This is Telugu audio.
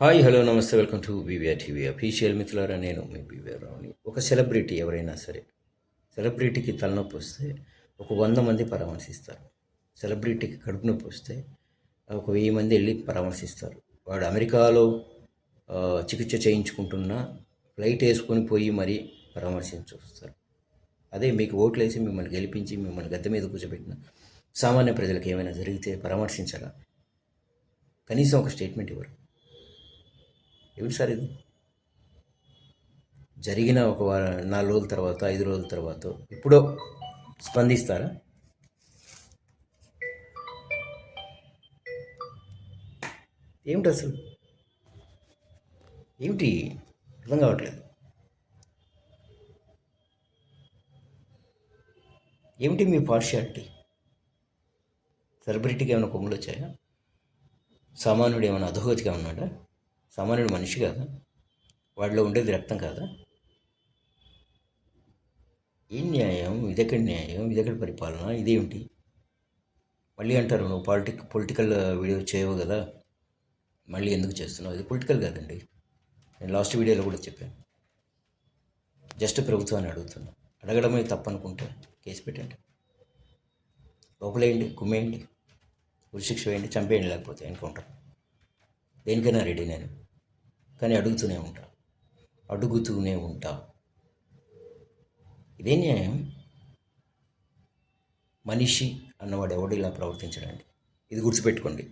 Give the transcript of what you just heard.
హాయ్ హలో నమస్తే welcome to BVR TV official మిత్రులారా. నేను మీ బీవీఆర్ రావుని. ఒక సెలబ్రిటీ ఎవరైనా సరే, సెలబ్రిటీకి తలనొప్పి వస్తే ఒక 100 మంది పరామర్శిస్తారు. సెలబ్రిటీకి కడుపు నొప్పి వస్తే ఒక 1000 మంది వెళ్ళి పరామర్శిస్తారు. వాడు అమెరికాలో చికిత్స చేయించుకుంటున్న ఫ్లైట్ వేసుకొని పోయి మరీ పరామర్శించి వస్తారు. అదే మీకు ఓట్లేసి మిమ్మల్ని గెలిపించి మిమ్మల్ని గద్దె మీద కూర్చోబెట్టిన సామాన్య ప్రజలకు ఏమైనా జరిగితే పరామర్శించాలా? కనీసం ఒక స్టేట్మెంట్ ఇవ్వరు. ఏమిటి సార్ ఇది? జరిగిన ఒక 4 రోజుల తర్వాత 5 రోజుల తర్వాత ఎప్పుడో స్పందిస్తారా? ఏమిటి అసలు? ఏమిటి అర్థం కావట్లేదు. ఏమిటి మీ పార్షియాలిటీ? సెలబ్రిటీకి ఏమైనా కొమ్ములు వచ్చాయా? సామాన్యుడు ఏమైనా అధోగతిగా ఉన్నాడా? సామాన్యుడు మనిషి కాదా? వాడిలో ఉండేది రక్తం కాదా? ఏం న్యాయం? ఇదెక్కడి న్యాయం? ఇదెక్కడి పరిపాలన? ఇదేమిటి? మళ్ళీ అంటారు నువ్వు పొలిటికల్ వీడియో చేయవు కదా, మళ్ళీ ఎందుకు చేస్తున్నావు? ఇది పొలిటికల్ కాదండి. నేను లాస్ట్ వీడియోలో కూడా చెప్పాను. జస్ట్ ప్రభుత్వాన్ని అడుగుతున్నా. అడగడమే తప్పు అనుకుంటే కేసు పెట్టండి, లోపలేయండి, కుమ్మేయండి, ఉరిశిక్ష వేయండి, చంపేయండి, లేకపోతే ఎన్కౌంటర్. దేనికైనా రెడీ నేను. కానీ అడుగుతూనే ఉంటా. ఇదే న్యాయం? మనిషి అన్నవాడు ఎవడు ఇలా ప్రవర్తించడండి. ఇది గుర్తుపెట్టుకోండి.